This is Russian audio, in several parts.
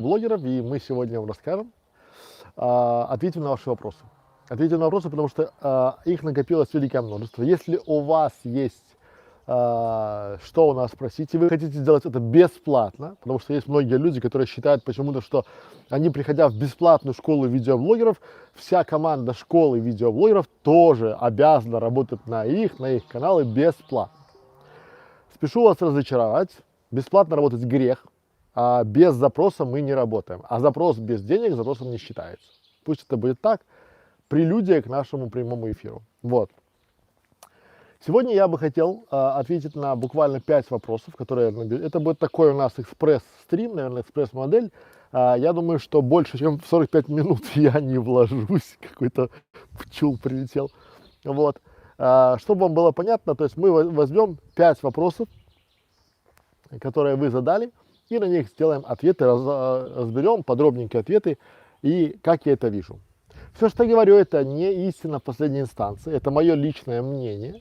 блогеров, и мы сегодня вам расскажем, ответим на ваши вопросы. Ответим на вопросы, потому что их накопилось великое множество. Если у вас есть что у нас спросить, и вы хотите сделать это бесплатно, потому что есть многие люди, которые считают почему-то, что они, приходя в бесплатную школу видеоблогеров, вся команда школы видеоблогеров тоже обязана работать на их каналы бесплатно. Спешу вас разочаровать, бесплатно работать грех, а без запроса мы не работаем. А запрос без денег запросом не считается. Пусть это будет так, прелюдия к нашему прямому эфиру. Вот. Сегодня я бы хотел ответить на буквально 5 вопросов, которые это будет такой у нас экспресс-стрим, наверное, экспресс-модель. Я думаю, что больше, чем в 45 минут я не вложусь. Какой-то пчел прилетел. Вот. Чтобы вам было понятно, то есть мы возьмем 5 вопросов, которые вы задали, и на них сделаем ответы, разберем подробненькие ответы и как я это вижу. Все, что я говорю, это не истина в последней инстанции, это мое личное мнение.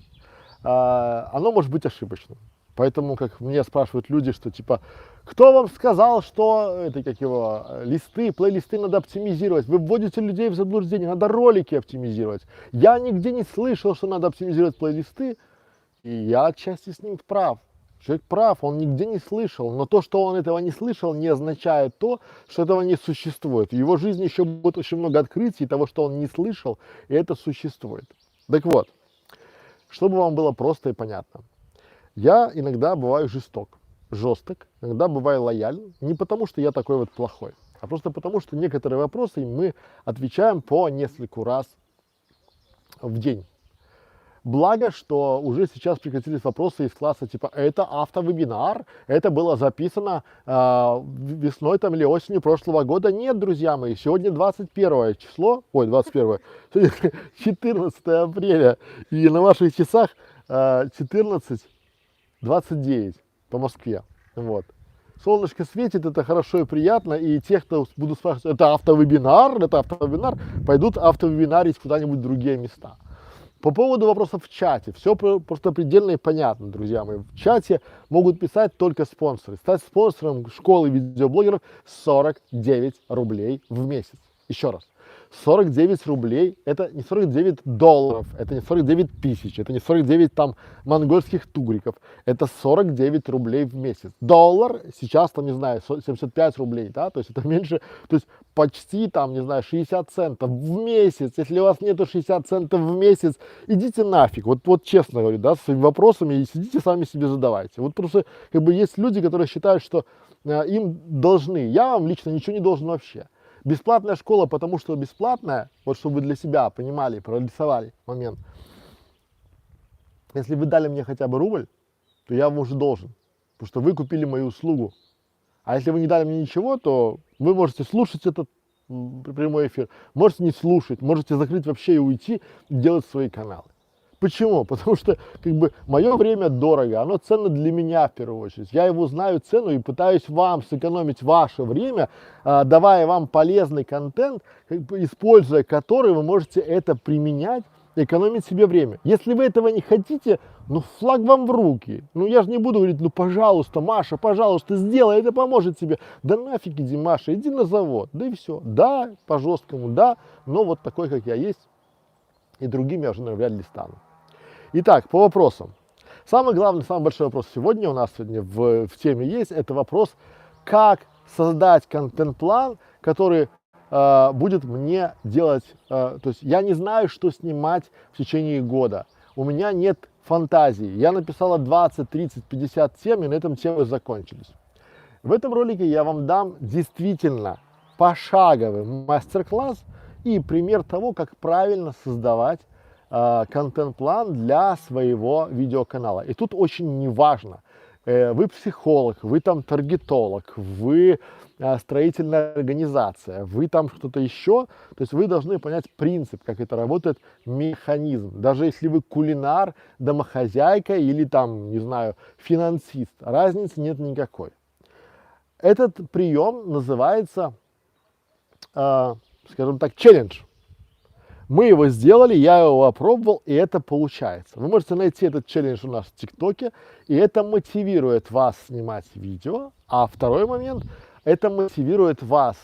Оно может быть ошибочным. Поэтому, как мне спрашивают люди, что типа, кто вам сказал, что это как его плейлисты надо оптимизировать? Вы вводите людей в заблуждение, надо ролики оптимизировать. Я нигде не слышал, что надо оптимизировать плейлисты, и я отчасти с ним прав. Человек прав, он нигде не слышал, но то, что он этого не слышал, не означает то, что этого не существует. В его жизни еще будет очень много открытий того, что он не слышал, и это существует. Так вот. Чтобы вам было просто и понятно. Я иногда бываю жесток, иногда бываю лоялен, не потому что я такой вот плохой, а просто потому что некоторые вопросы мы отвечаем по нескольку раз в день. Благо, что уже сейчас прекратились вопросы из класса типа это автовебинар, это было записано весной там, или осенью прошлого года. Нет, друзья мои, сегодня 21 число, 14 апреля, и на ваших часах 14:29 по Москве. Вот. Солнышко светит, это хорошо и приятно, и те, кто будут спрашивать, это автовебинар, пойдут автовебинарить куда-нибудь в другие места. По поводу вопросов в чате, все просто предельно и понятно, друзья мои. В чате могут писать только спонсоры. Стать спонсором школы видеоблогеров 49 рублей в месяц. Еще раз. 49 рублей, это не 49 долларов, это не 49 тысяч, это не 49 там монгольских тугриков, это 49 рублей в месяц. Доллар сейчас там, не знаю, 75 рублей, да, то есть это меньше, то есть почти там, не знаю, 60 центов в месяц. Если у вас нету 60 центов в месяц, идите нафиг, вот честно говорю, да, с своими вопросами и сидите сами себе задавайте. Вот просто как бы есть люди, которые считают, что им должны, я вам лично ничего не должен вообще. Бесплатная школа, потому что бесплатная, вот чтобы вы для себя понимали, прорисовали момент. Если вы дали мне хотя бы рубль, то я вам уже должен, потому что вы купили мою услугу. А если вы не дали мне ничего, то вы можете слушать этот прямой эфир, можете не слушать, можете закрыть вообще и уйти, делать свои каналы. Почему? Потому что как бы мое время дорого, оно ценно для меня в первую очередь. Я его знаю цену и пытаюсь вам сэкономить ваше время, давая вам полезный контент, как бы, используя который вы можете это применять, экономить себе время. Если вы этого не хотите, ну флаг вам в руки. Ну я же не буду говорить, ну пожалуйста, Маша, пожалуйста, сделай, это поможет тебе. Да нафиг иди, Маша, иди на завод, да и все. Да, по-жесткому, да, но вот такой, как я есть, и другим я уже, наверное, вряд ли стану. Итак, по вопросам. Самый главный, самый большой вопрос сегодня у нас в теме есть, это вопрос, как создать контент-план, который будет мне делать, то есть я не знаю, что снимать в течение года, у меня нет фантазии, я написала 20, 30, 50 тем, и на этом темы закончились. В этом ролике я вам дам действительно пошаговый мастер-класс и пример того, как правильно создавать контент-план для своего видеоканала. И тут очень неважно, вы психолог, вы там таргетолог, вы строительная организация, вы там что-то еще, то есть вы должны понять принцип, как это работает, механизм. Даже если вы кулинар, домохозяйка или там, не знаю, финансист, разницы нет никакой. Этот прием называется, скажем так, челлендж. Мы его сделали, я его опробовал, и это получается. Вы можете найти этот челлендж у нас в ТикТоке, и это мотивирует вас снимать видео. А второй момент, это мотивирует вас,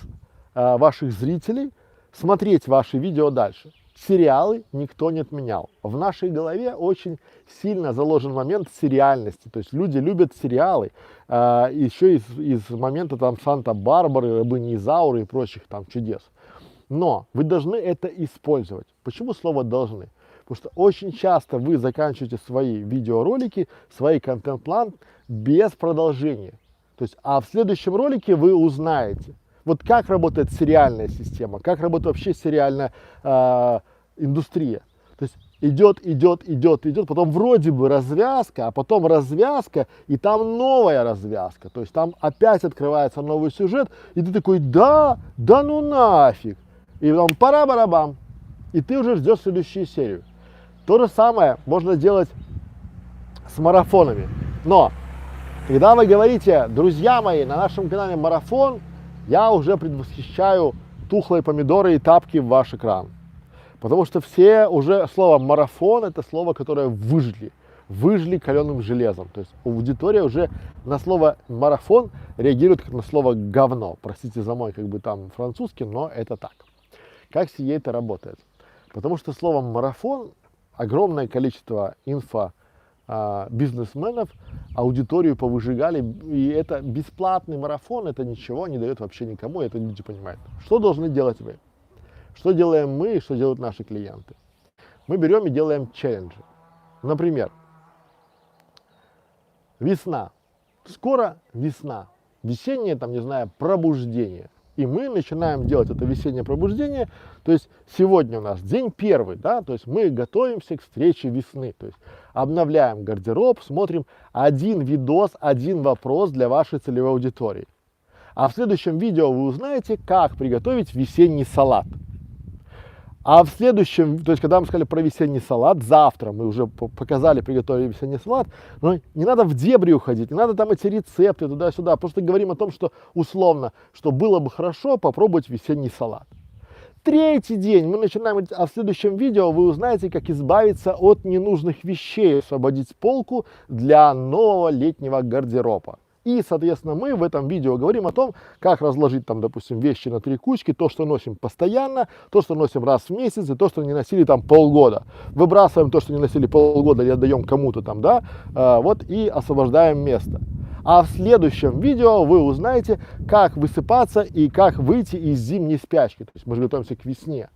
ваших зрителей, смотреть ваши видео дальше. Сериалы никто не отменял. В нашей голове очень сильно заложен момент сериальности. То есть люди любят сериалы. Еще из момента там Санта-Барбары, Рабыни Изауры и прочих там чудес. Но вы должны это использовать. Почему слово «должны»? Потому что очень часто вы заканчиваете свои видеоролики, свой контент-план без продолжения. То есть, а в следующем ролике вы узнаете, вот как работает сериальная система, как работает вообще сериальная индустрия. То есть идет, потом вроде бы развязка, а потом развязка, и там новая развязка. То есть там опять открывается новый сюжет, и ты такой, да ну нафиг. И потом пара-барабам, и ты уже ждешь следующую серию. То же самое можно делать с марафонами. Но когда вы говорите, друзья мои, на нашем канале марафон, я уже предвосхищаю тухлые помидоры и тапки в ваш экран. Потому что все уже слово марафон это слово, которое выжгли каленым железом. То есть аудитория уже на слово марафон реагирует как на слово говно. Простите за мой как бы там французский, но это так. Как сие это работает? Потому что словом марафон огромное количество бизнесменов аудиторию повыжигали, и это бесплатный марафон, это ничего не дает вообще никому, это люди понимают. Что должны делать вы? Что делаем мы и что делают наши клиенты? Мы берем и делаем челленджи. Например, весна. Скоро весна. Весеннее, там, не знаю, пробуждение. И мы начинаем делать это весеннее пробуждение. То есть сегодня у нас день первый, да, то есть мы готовимся к встрече весны. То есть обновляем гардероб, смотрим один видос, один вопрос для вашей целевой аудитории. А в следующем видео вы узнаете, как приготовить весенний салат. А в следующем, то есть когда мы сказали про весенний салат, завтра мы уже показали, приготовили весенний салат, но не надо в дебри уходить, не надо там эти рецепты туда-сюда, просто говорим о том, что условно, что было бы хорошо попробовать весенний салат. Третий день мы начинаем, а в следующем видео вы узнаете, как избавиться от ненужных вещей, освободить полку для нового летнего гардероба. И, соответственно, мы в этом видео говорим о том, как разложить там, допустим, вещи на 3 кучки, то, что носим постоянно, то, что носим раз в месяц, и то, что не носили там полгода. Выбрасываем то, что не носили полгода, и отдаем кому-то там, да, вот, и освобождаем место. А в следующем видео вы узнаете, как высыпаться и как выйти из зимней спячки. То есть мы же готовимся к весне.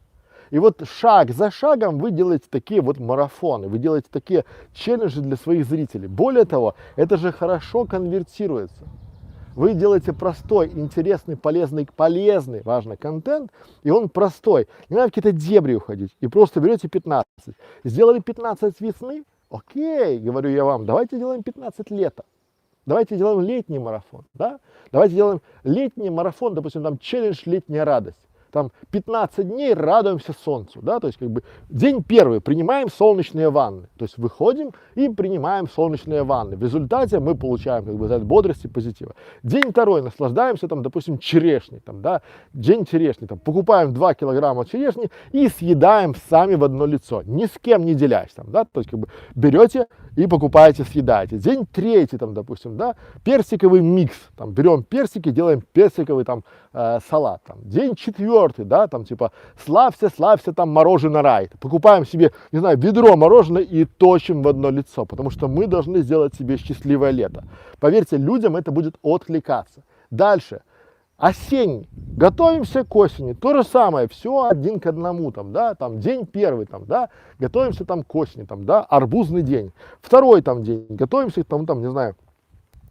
И вот шаг за шагом вы делаете такие вот марафоны, вы делаете такие челленджи для своих зрителей. Более того, это же хорошо конвертируется. Вы делаете простой, интересный, полезный, важный контент, и он простой. Не надо в какие-то дебри уходить. И просто берете 15. Сделали 15 весны? Окей, говорю я вам, давайте делаем 15 лета. Давайте делаем летний марафон, да? Давайте делаем летний марафон, допустим, там челлендж «Летняя радость». Там 15 дней радуемся солнцу, да, то есть как бы день первый принимаем солнечные ванны, то есть выходим и принимаем солнечные ванны. В результате мы получаем как бы бодрость и позитива. День второй наслаждаемся там, допустим, черешней, там, да, день черешни, там, покупаем 2 килограмма черешни и съедаем сами в одно лицо, ни с кем не делясь, там, да, то есть как бы берете и покупаете, съедаете. День третий, там, допустим, да, персиковый микс, там, берем персики, делаем персиковый там салат, там. День четвертый, да, там типа славься, там мороженое рай. Покупаем себе, не знаю, ведро мороженое и точим в одно лицо, потому что мы должны сделать себе счастливое лето. Поверьте, людям это будет откликаться. Дальше. Осенний. Готовимся к осени. То же самое, все один к одному, там, да, там день первый, там, да, готовимся там к осени, там, да, арбузный день. Второй там день, готовимся там, не знаю,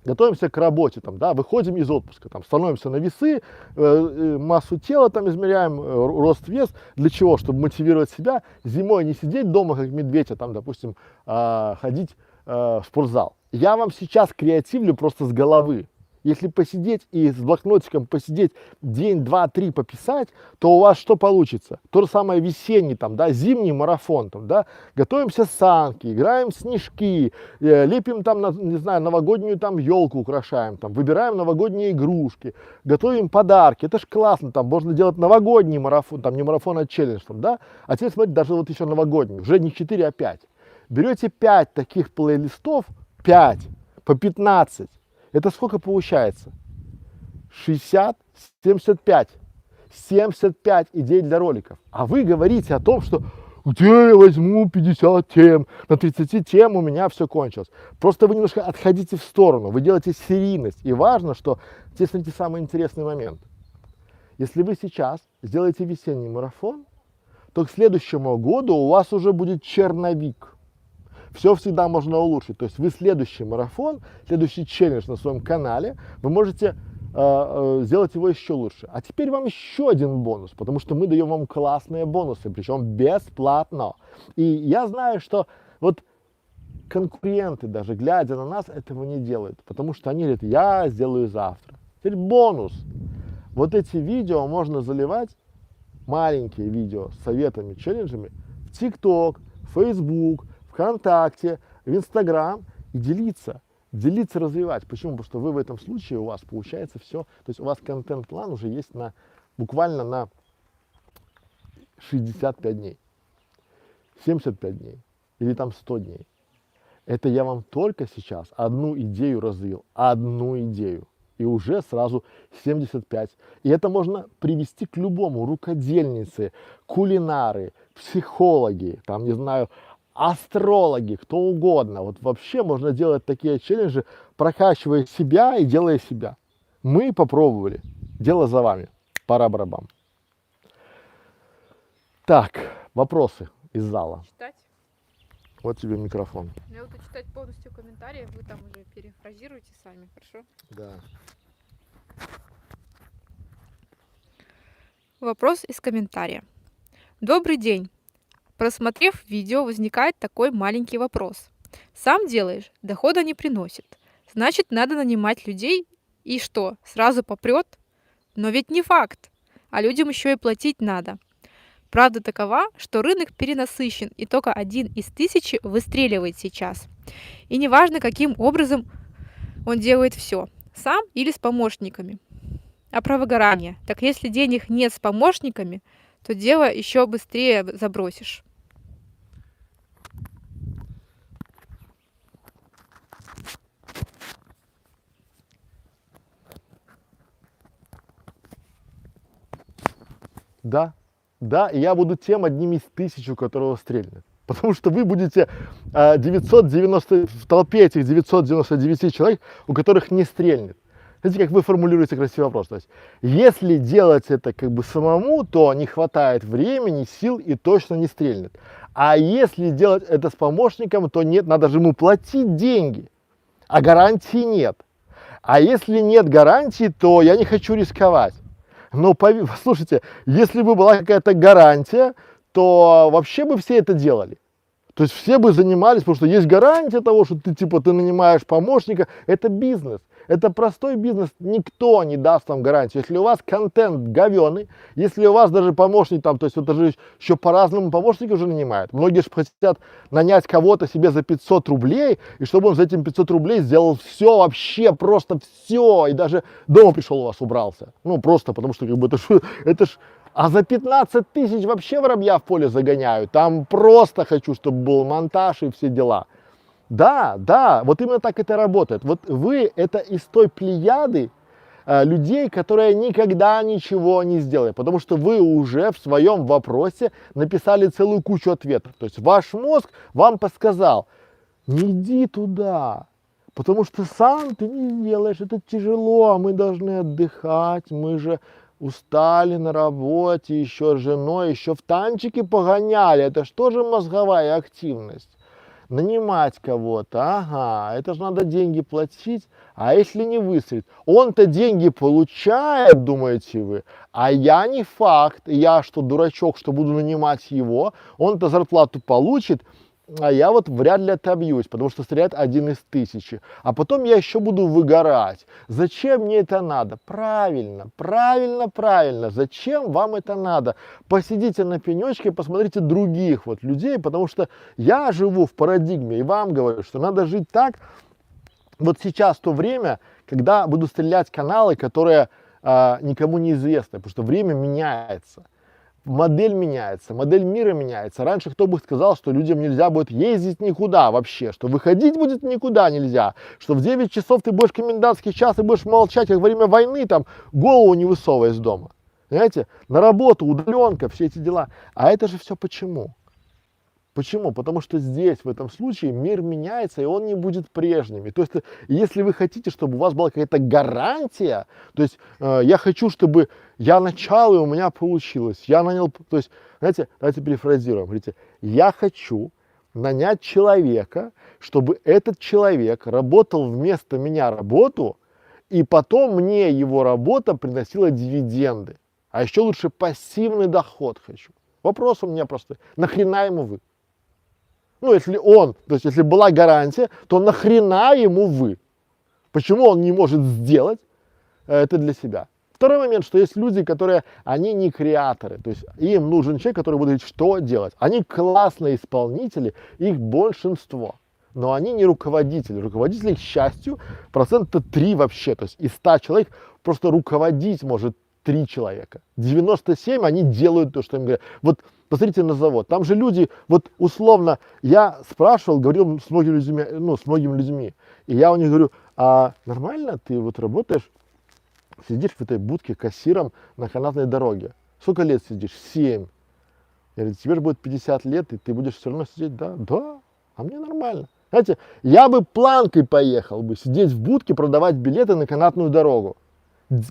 готовимся к работе, там, да, выходим из отпуска, там, становимся на весы, массу тела там измеряем, рост, вес. Для чего? Чтобы мотивировать себя, зимой не сидеть дома, как медведь, а там, допустим, ходить в спортзал. Я вам сейчас креативлю просто с головы. Если посидеть и с блокнотиком посидеть день, два, три пописать, то у вас что получится? То же самое весенний, там, да, зимний марафон, там, да, готовимся санки, играем в снежки, лепим там, не знаю, новогоднюю там елку украшаем, там, выбираем новогодние игрушки, готовим подарки, это ж классно, там, можно делать новогодний марафон, там, не марафон, а челлендж, там, да, а теперь смотрите, даже вот еще новогодний, уже не 4, а 5. Берете 5 таких плейлистов, 5 по 15. Это сколько получается? 60, 75. 75 идей для роликов. А вы говорите о том, что где я возьму 50 тем, на 30 тем у меня все кончилось. Просто вы немножко отходите в сторону, вы делаете серийность. И важно, что здесь, смотрите, самый интересный момент. Если вы сейчас сделаете весенний марафон, то к следующему году у вас уже будет черновик. Все всегда можно улучшить. То есть вы следующий марафон, следующий челлендж на своем канале, вы можете сделать его еще лучше. А теперь вам еще один бонус, потому что мы даем вам классные бонусы, причем бесплатно. И я знаю, что вот конкуренты, даже глядя на нас, этого не делают, потому что они говорят, я сделаю завтра. Теперь бонус. Вот эти видео можно заливать, маленькие видео с советами, челленджами, в ТикТок, Фейсбук, ВКонтакте, в Инстаграм и делиться, развивать. Почему? Потому что вы в этом случае, у вас получается все, то есть у вас контент-план уже есть на, буквально на 65 дней, 75 дней или там 100 дней. Это я вам только сейчас одну идею развил, одну идею. И уже сразу 75. И это можно привести к любому, рукодельнице, кулинары, психологи, там, не знаю, астрологи, кто угодно. Вот вообще можно делать такие челленджи, прокачивая себя и делая себя. Мы попробовали. Дело за вами. Пора барабан. Так, вопросы из зала. Читать. Вот тебе микрофон. Я буду читать полностью комментарии, вы там уже перефразируете сами, хорошо? Да. Вопрос из комментария. Добрый день. Просмотрев видео, возникает такой маленький вопрос. Сам делаешь, дохода не приносит. Значит, надо нанимать людей и что, сразу попрет? Но ведь не факт. А людям еще и платить надо. Правда такова, что рынок перенасыщен, и только 1 из 1000 выстреливает сейчас. И неважно, каким образом он делает все, сам или с помощниками. А про выгорание. Так если денег нет с помощниками, то дело еще быстрее забросишь. Да, да, и я буду тем одним из 1000, у которого стрельнет. Потому что вы будете 990, в толпе этих 999 человек, у которых не стрельнет. Знаете, как вы формулируете красивый вопрос? То есть, если делать это как бы самому, то не хватает времени, сил и точно не стрельнет. А если делать это с помощником, то нет, надо же ему платить деньги, а гарантии нет. А если нет гарантии, то я не хочу рисковать. Но послушайте, если бы была какая-то гарантия, то вообще бы все это делали. То есть все бы занимались, потому что есть гарантия того, что ты ты нанимаешь помощника. Это бизнес. Это простой бизнес. Никто не даст вам гарантию. Если у вас контент говёный, если у вас даже помощник там, то есть это же еще по-разному помощники уже нанимают. Многие же хотят нанять кого-то себе за 500 рублей, и чтобы он за этим 500 рублей сделал все, вообще просто все, и даже дома пришел у вас убрался. Ну просто потому что как бы это ж а за 15 000 вообще воробья в поле загоняют. Там просто хочу, чтобы был монтаж и все дела. Да, да, вот именно так это работает. Вот вы это из той плеяды людей, которые никогда ничего не сделали, потому что вы уже в своем вопросе написали целую кучу ответов. То есть ваш мозг вам подсказал, не иди туда, потому что сам ты не сделаешь, это тяжело, а мы должны отдыхать, мы же устали на работе, еще с женой, еще в танчики погоняли, это что же мозговая активность? Нанимать кого-то, ага, это же надо деньги платить, а если не выстрелит? Он-то деньги получает, думаете вы, а я не факт, я что, дурачок, что буду нанимать его, он-то зарплату получит, а я вот вряд ли отобьюсь, потому что стреляет 1 из 1000. А потом я еще буду выгорать. Зачем мне это надо? Правильно, правильно, правильно. Зачем вам это надо? Посидите на пенечке, посмотрите других вот людей, потому что я живу в парадигме и вам говорю, что надо жить так. Вот сейчас то время, когда буду стрелять каналы, которые никому не известны, потому что время меняется. модель меняется, модель мира меняется. Раньше кто бы сказал, что людям нельзя будет ездить никуда вообще, что выходить будет никуда нельзя, что в 9 часов ты будешь комендантский час и будешь молчать, как во время войны, там, голову не высовывая из дома. Понимаете? На работу, удаленка, все эти дела. А это же все почему? Почему? Потому что здесь, в этом случае, мир меняется, и он не будет прежним. И то есть, если вы хотите, чтобы у вас была какая-то гарантия, то есть я хочу, чтобы я начал, и у меня получилось. Я нанял, то есть, знаете, давайте перефразируем. Говорите, я хочу нанять человека, чтобы этот человек работал вместо меня работу, и потом мне его работа приносила дивиденды. А еще лучше пассивный доход хочу. Вопрос у меня просто, нахрена ему вы? Ну, если он, то есть если была гарантия, то нахрена ему вы? Почему он не может сделать это для себя? Второй момент, что есть люди, которые, они не креаторы, то есть им нужен человек, который будет говорить, что делать. Они классные исполнители, их большинство, но они не руководители. Руководители, к счастью, 3% вообще, то есть из 100 человек просто руководить может 3 человека. 97 они делают то, что им говорят. Вот посмотрите на завод. Там же люди, вот условно, я спрашивал, говорил с многими людьми, и я у них говорю, а нормально ты вот работаешь, сидишь в этой будке кассиром на канатной дороге? Сколько лет сидишь? 7. Я говорю, тебе же будет 50 лет, и ты будешь все равно сидеть? Да, да, а мне нормально. Знаете, я бы планкой поехал бы сидеть в будке, продавать билеты на канатную дорогу.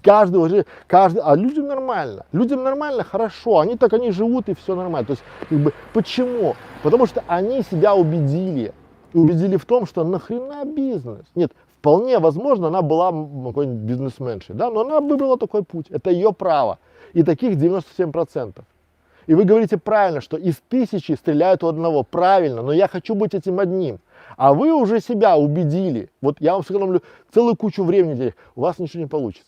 Каждый, а людям нормально, хорошо, они живут и все нормально. То есть, почему? Потому что они себя убедили в том, что нахрена бизнес? Нет, вполне возможно, она была какой-нибудь бизнесменшей, да, но она выбрала такой путь, это ее право, и таких 97%. И вы говорите правильно, что из 1000 стреляют у одного, правильно, но я хочу быть этим одним. А вы уже себя убедили, вот я вам сэкономлю целую кучу времени, у вас ничего не получится.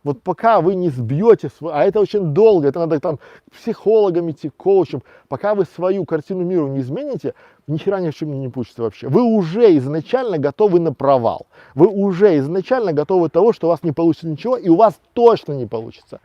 Вот пока вы не сбьете, а это очень долго, это надо там к психологам идти, коучам, пока вы свою картину мира не измените, ни хера ни в чем не получится вообще. Вы уже изначально готовы на провал. Вы уже изначально готовы к тому, что у вас не получится ничего, и у вас точно не получится.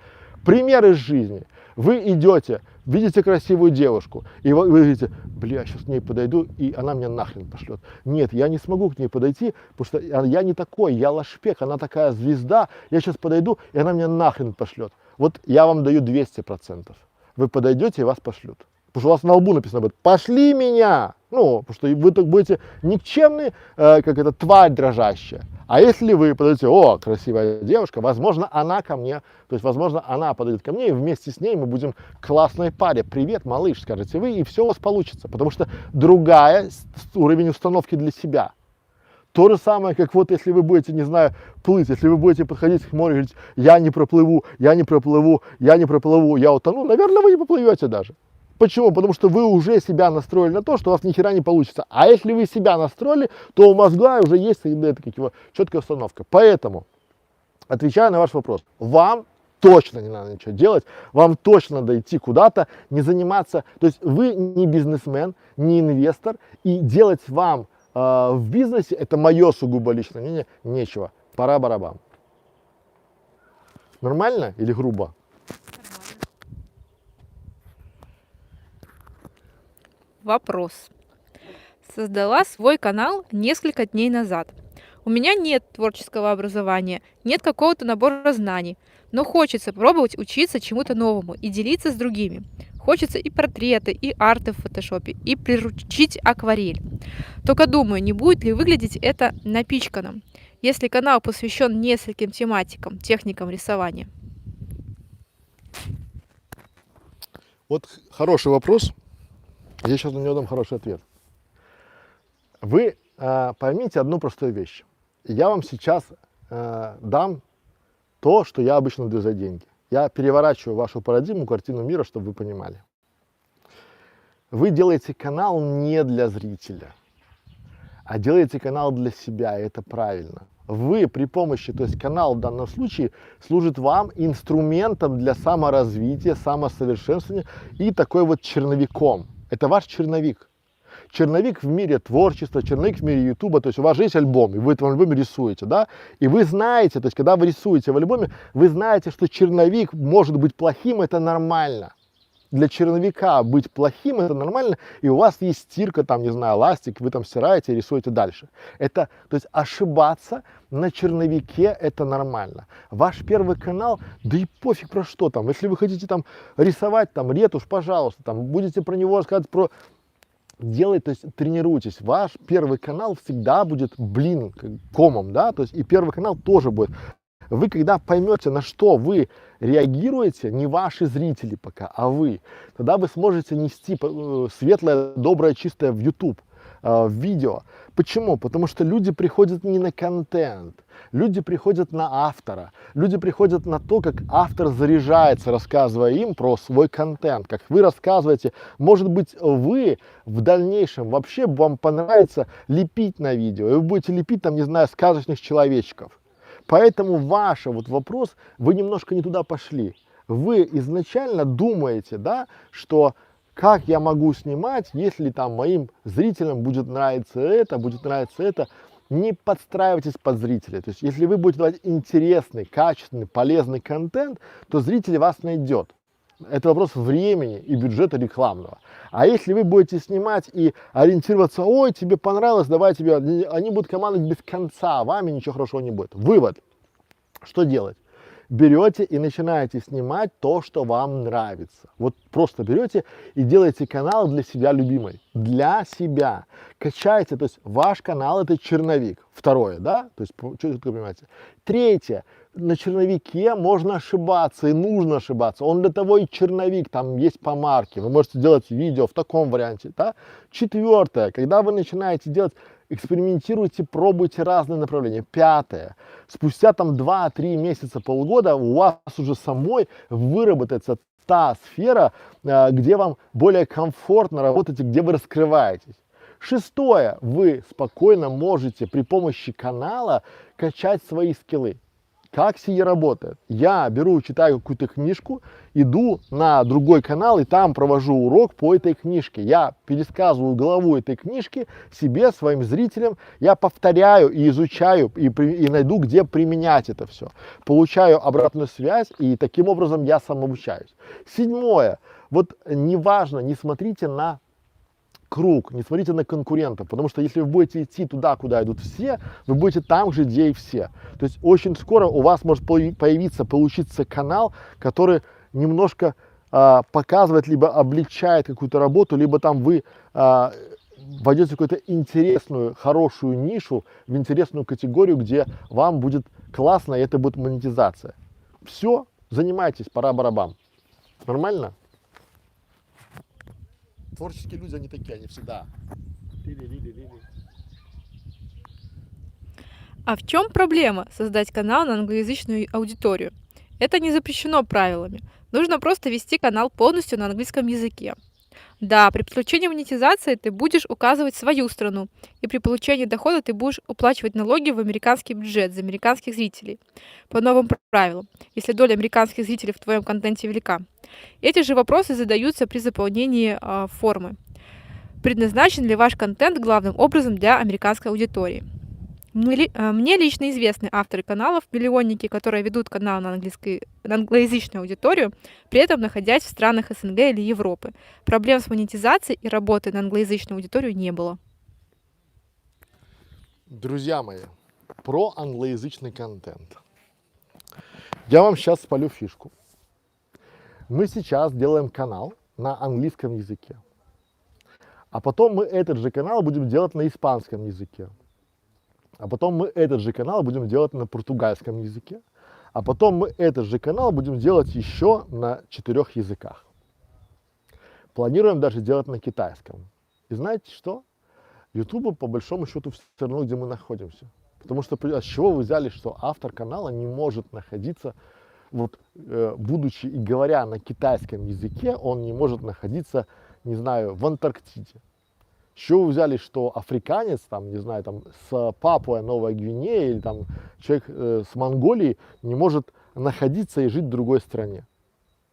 Пример из жизни. Вы идете, видите красивую девушку, и вы говорите, бля, сейчас к ней подойду, и она меня нахрен пошлет. Нет, я не смогу к ней подойти, потому что я не такой, я лошпек, она такая звезда, я сейчас подойду, и она меня нахрен пошлет. Вот я вам даю 200%. Вы подойдете, и вас пошлют. Потому что у вас на лбу написано будет, пошли меня! Ну, потому что вы так будете никчемны, как эта тварь дрожащая. А если вы подойдете, о, красивая девушка, возможно, она ко мне, то есть, возможно, она подойдет ко мне, и вместе с ней мы будем классной паре. Привет, малыш, скажете вы, и все у вас получится. Потому что другая уровень установки для себя. То же самое, как вот если вы будете, не знаю, плыть, если вы будете подходить к морю и говорить, я не проплыву, я не проплыву, я не проплыву, я утону, наверное, вы не поплывете даже. Почему? Потому что вы уже себя настроили на то, что у вас ни хера не получится. А если вы себя настроили, то у мозга уже есть четкая установка. Поэтому, отвечая на ваш вопрос, вам точно не надо ничего делать, вам точно надо идти куда-то, не заниматься. То есть вы не бизнесмен, не инвестор, и делать вам в бизнесе, это мое сугубо личное мнение, нечего. Пора барабан. Нормально или грубо? Вопрос. Создала свой канал несколько дней назад. У меня нет творческого образования, нет какого-то набора знаний, но хочется пробовать учиться чему-то новому и делиться с другими. Хочется и портреты, и арты в фотошопе, и приручить акварель. Только думаю, не будет ли выглядеть это напичканным, если канал посвящен нескольким тематикам, техникам рисования. Вот хороший вопрос. Я сейчас на него дам хороший ответ. Вы поймите одну простую вещь. Я вам сейчас дам то, что я обычно даю за деньги. Я переворачиваю вашу парадигму, картину мира, чтобы вы понимали. Вы делаете канал не для зрителя, а делаете канал для себя, и это правильно. Вы при помощи, то есть канал в данном случае служит вам инструментом для саморазвития, самосовершенствования и такой вот черновиком. Это ваш черновик. Черновик в мире творчества, черновик в мире ютуба, то есть у вас же есть альбом, и вы в этом альбоме рисуете, да, и вы знаете, то есть когда вы рисуете в альбоме, вы знаете, что черновик может быть плохим, это нормально. для черновика быть плохим, это нормально, и у вас есть стирка, там, не знаю, ластик, вы там стираете, рисуете дальше. Это, то есть ошибаться на черновике это нормально. Ваш первый канал, да и пофиг про что там, если вы хотите там рисовать там ретушь, пожалуйста, там будете про него рассказывать, про делать, то есть тренируйтесь. Ваш первый канал всегда будет, блин, комом, да, то есть и первый канал тоже будет. Вы когда поймете, на что вы реагируете, не ваши зрители пока, а вы, тогда вы сможете нести светлое, доброе, чистое в YouTube, в видео. Почему? Потому что люди приходят не на контент, люди приходят на автора, люди приходят на то, как автор заряжается, рассказывая им про свой контент, как вы рассказываете. Может быть, вы в дальнейшем вообще вам понравится лепить на видео, и вы будете лепить там, не знаю, сказочных человечков. Поэтому ваш вот вопрос, вы немножко не туда пошли. Вы изначально думаете, да, что как я могу снимать, если там моим зрителям будет нравиться это, будет нравиться это. Не подстраивайтесь под зрителей. То есть, если вы будете давать интересный, качественный, полезный контент, то зритель вас найдет. Это вопрос времени и бюджета рекламного. А если вы будете снимать и ориентироваться, ой, тебе понравилось, давай тебе, они будут командовать без конца, вами ничего хорошего не будет. Вывод. Что делать? Берете и начинаете снимать то, что вам нравится. Вот просто берете и делаете канал для себя любимый. Для себя. Качайте, то есть ваш канал это черновик. Второе, да? То есть, что вы понимаете? Третье. На черновике можно ошибаться и нужно ошибаться. Он для того и черновик, там есть помарки. Вы можете делать видео в таком варианте. Да? Четвертое. Когда вы начинаете делать, экспериментируйте, пробуйте разные направления. Пятое. Спустя там 2-3 месяца, полгода у вас уже самой выработается та сфера, где вам более комфортно работать и где вы раскрываетесь. Шестое. Вы спокойно можете при помощи канала качать свои скиллы. Как сие работает? Я беру, читаю какую-то книжку, иду на другой канал и там провожу урок по этой книжке. Я пересказываю главу этой книжки себе, своим зрителям. Я повторяю и изучаю, и найду, где применять это все. Получаю обратную связь, и таким образом я самообучаюсь. Седьмое. Вот неважно, не смотрите на круг, не смотрите на конкурентов, потому что если вы будете идти туда, куда идут все, вы будете там же, где и все. То есть очень скоро у вас может получиться канал, который немножко показывает, либо облегчает какую-то работу, либо там вы войдете в какую-то интересную, хорошую нишу, в интересную категорию, где вам будет классно, и это будет монетизация. Все, занимайтесь, пора барабан. Нормально? Творческие люди, они такие, они всегда. А в чем проблема создать канал на англоязычную аудиторию? Это не запрещено правилами. Нужно просто вести канал полностью на английском языке. Да, при подключении монетизации ты будешь указывать свою страну, и при получении дохода ты будешь уплачивать налоги в американский бюджет за американских зрителей. По новым правилам, если доля американских зрителей в твоем контенте велика. Эти же вопросы задаются при заполнении формы. Предназначен ли ваш контент главным образом для американской аудитории? Мне лично известны авторы каналов-миллионники, которые ведут канал на англоязычную аудиторию, при этом находясь в странах СНГ или Европы. Проблем с монетизацией и работой на англоязычную аудиторию не было. Друзья мои, про англоязычный контент. Я вам сейчас спалю фишку. Мы сейчас делаем канал на английском языке. А потом мы этот же канал будем делать на испанском языке. А потом мы этот же канал будем делать на португальском языке. А потом мы этот же канал будем делать еще на 4 языках. Планируем даже делать на китайском. И знаете что? YouTube по большому счету все равно, где мы находимся. Потому что с чего вы взяли, что автор канала не может находиться, вот, будучи и говоря на китайском языке, он не может находиться, не знаю, в Антарктиде. С чего вы взяли, что африканец, там, не знаю, там, с Папуа Новой Гвинеи или там человек с Монголии не может находиться и жить в другой стране?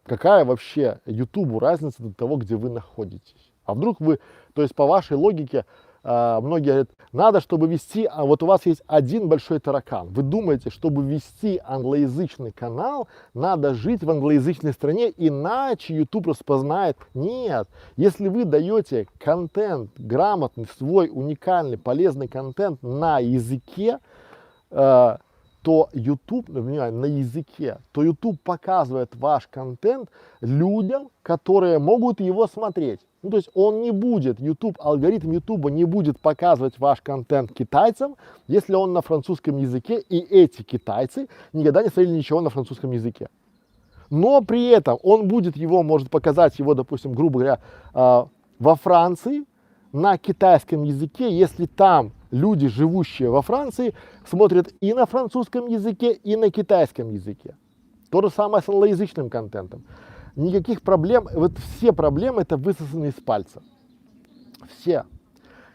Какая вообще Ютубу разница до того, где вы находитесь? А вдруг вы, то есть по вашей логике, многие говорят, надо, чтобы вести, а вот у вас есть один большой таракан. Вы думаете, чтобы вести англоязычный канал, надо жить в англоязычной стране, иначе YouTube распознает. Нет, если вы даете контент, грамотный, свой уникальный, полезный контент на языке, то YouTube, на языке, то YouTube показывает ваш контент людям, которые могут его смотреть. Ну, то есть он не будет, алгоритм YouTube не будет показывать ваш контент китайцам, если он на французском языке, и эти китайцы никогда не смотрели ничего на французском языке. Но при этом он будет может показать его, допустим, грубо говоря, во Франции на китайском языке, если там люди, живущие во Франции, смотрят и на французском языке, и на китайском языке. То же самое с англоязычным контентом. Никаких проблем, вот все проблемы это высосаны из пальца. Все.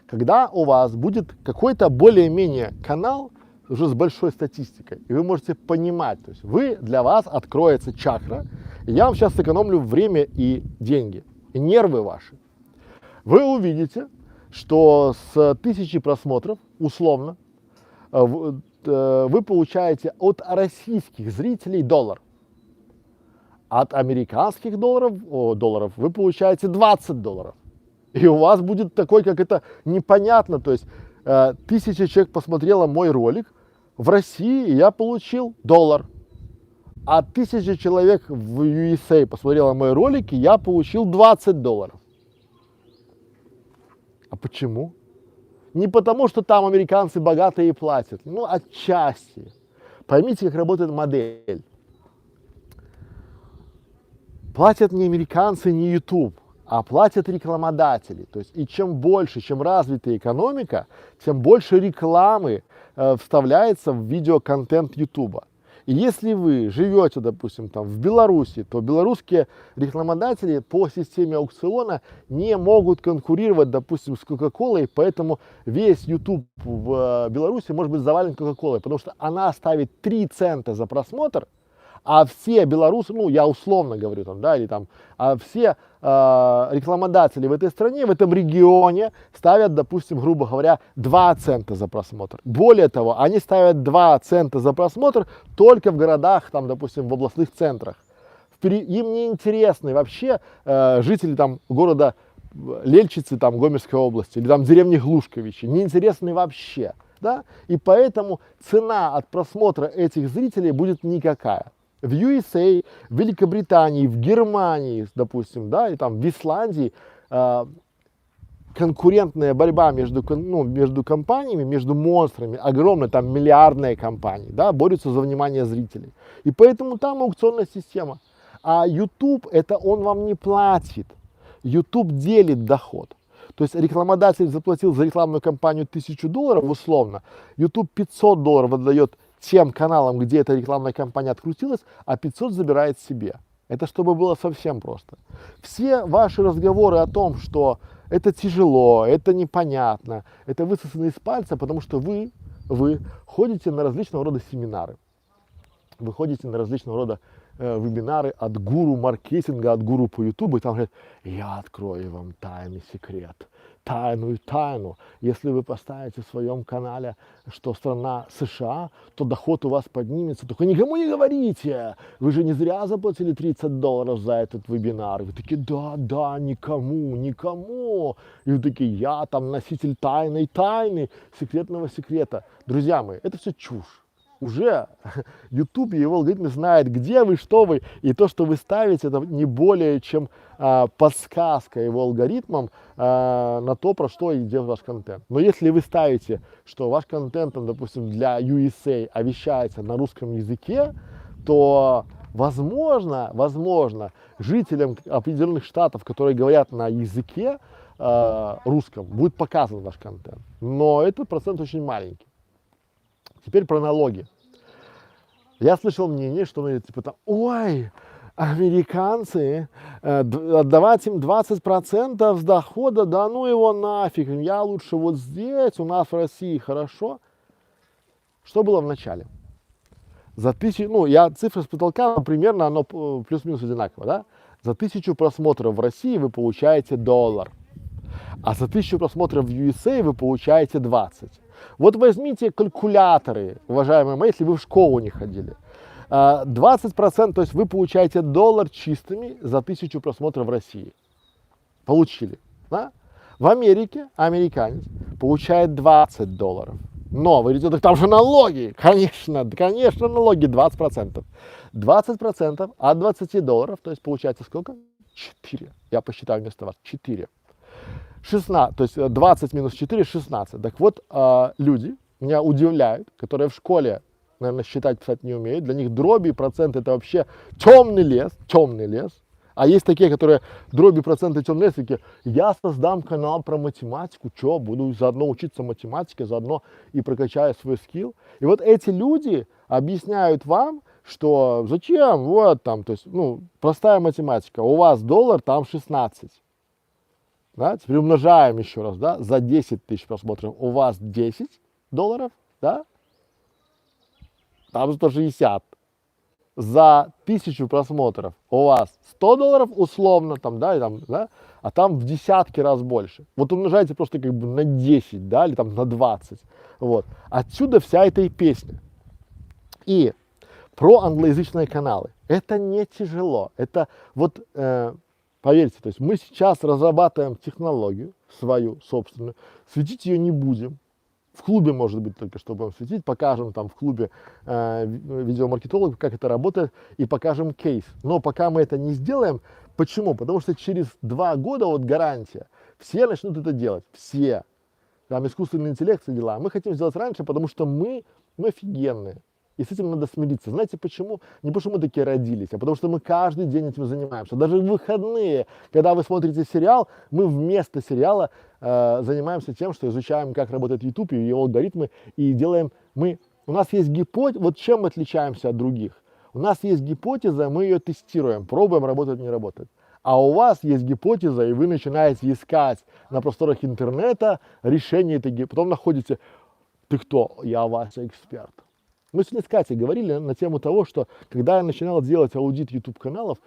Когда у вас будет какой-то более-менее канал уже с большой статистикой, и вы можете понимать, то есть для вас откроется чакра, и я вам сейчас сэкономлю время и деньги, и нервы ваши. Вы увидите, что с 1000 просмотров, условно, вы получаете от российских зрителей $1. От американских долларов вы получаете $20. И у вас будет такой, как это непонятно, то есть 1000 человек посмотрело мой ролик, в России я получил $1. А 1000 человек в USA посмотрело мой ролик, и я получил $20. А почему? Не потому, что там американцы богатые и платят, ну, отчасти. Поймите, как работает модель. Платят не американцы, не YouTube, а платят рекламодатели. То есть, и чем больше, чем развитая экономика, тем больше рекламы вставляется в видеоконтент YouTube. И если вы живете, допустим, там в Беларуси, то белорусские рекламодатели по системе аукциона не могут конкурировать, допустим, с Coca-Cola, поэтому весь YouTube в Беларуси может быть завален Coca-Cola, потому что она ставит 3 цента за просмотр, а все белорусы, ну я условно говорю там, да, или там, а все рекламодатели в этой стране, в этом регионе ставят, допустим, грубо говоря, 2 цента за просмотр. Более того, они ставят 2 цента за просмотр только в городах, там, допустим, в областных центрах. Им не интересны вообще жители там города Лельчицы, там, Гомельской области, или там деревни Глушковичи, не интересны вообще, да, и поэтому цена от просмотра этих зрителей будет никакая. В USA, в Великобритании, в Германии, допустим, да, и там в Исландии конкурентная борьба между компаниями, между монстрами, огромная, там миллиардные компании, да, борются за внимание зрителей. И поэтому там аукционная система. А YouTube, это он вам не платит. YouTube делит доход. То есть рекламодатель заплатил за рекламную кампанию $1000 условно, YouTube $500 отдает тем каналам, где эта рекламная кампания открутилась, а 500 забирает себе. Это чтобы было совсем просто. Все ваши разговоры о том, что это тяжело, это непонятно, это высосано из пальца, потому что вы ходите на различного рода семинары, вы ходите на различного рода вебинары от гуру маркетинга, от гуру по YouTube, и там говорят, я открою вам тайный секрет, тайную тайну. Если вы поставите в своем канале, что страна США, то доход у вас поднимется. Только никому не говорите, вы же не зря заплатили $30 за этот вебинар. Вы такие, да, никому. И вы такие, я там носитель тайны, секретного секрета. Друзья мои, это все чушь. Уже YouTube и его алгоритмы знают, где вы, что вы, и то, что вы ставите, это не более чем подсказка его алгоритмам на то, про что идет ваш контент. Но если вы ставите, что ваш контент, допустим, для USA вещается на русском языке, то возможно, жителям определенных штатов, которые говорят на языке русском, будет показан ваш контент. Но этот процент очень маленький. Теперь про налоги. Я слышал мнение, что типа там, ой, американцы, отдавать им 20% с дохода, да ну его нафиг, я лучше вот здесь, у нас в России хорошо. Что было в начале? За 1000, я цифры с потолка, но примерно оно плюс-минус одинаково, да? За 1000 просмотров в России вы получаете $1. а за 1000 просмотров в USA вы получаете 20. Вот возьмите калькуляторы, уважаемые мои, если вы в школу не ходили. 20%, то есть вы получаете $1 чистыми за 1000 просмотров в России. Получили, да? В Америке американец получает $20. Но вы говорите, так там же налоги. Конечно, налоги 20%. 20% от $20, то есть получается сколько? 4. Я посчитаю вместо вас. 4. 16, то есть 20 минус 4, 16. Так вот, люди меня удивляют, которые в школе, наверное, считать, писать не умеют. Для них дроби и проценты это вообще темный лес, темный лес. А есть такие, которые дроби, проценты, темный лес, такие, я создам канал про математику, что, буду заодно учиться математике, заодно и прокачаю свой скилл. И вот эти люди объясняют вам, что зачем, вот там, то есть, ну, простая математика, у вас $, там 16. Да? Теперь умножаем еще раз, да, за 10 тысяч просмотров у вас $10, да, там 160. За 1000 просмотров у вас $100 условно, там, да, и там, да, а там в десятки раз больше. Вот умножайте просто как бы на 10, да, или там на 20. Вот. Отсюда вся эта и песня. И про англоязычные каналы. Это не тяжело. Это вот, поверьте, то есть мы сейчас разрабатываем технологию свою собственную, светить ее не будем. В клубе, может быть, только что будем светить, покажем там в клубе видеомаркетологов, как это работает, и покажем кейс. Но пока мы это не сделаем, почему? Потому что через 2 года, вот гарантия, все начнут это делать, все. Там искусственный интеллект, все дела. Мы хотим сделать раньше, потому что мы офигенные. И с этим надо смириться. Знаете почему? Не потому что мы такие родились, а потому что мы каждый день этим занимаемся. Даже в выходные, когда вы смотрите сериал, мы вместо сериала занимаемся тем, что изучаем, как работает YouTube и его алгоритмы, и делаем у нас есть гипотеза, вот чем мы отличаемся от других. У нас есть гипотеза, мы ее тестируем, пробуем, работает, не работает. А у вас есть гипотеза, и вы начинаете искать на просторах интернета решение этой гипотезы. Потом находите, ты кто? Я Вася эксперт. Мы сегодня с Катей говорили на тему того, что когда я начинал делать аудит YouTube каналов,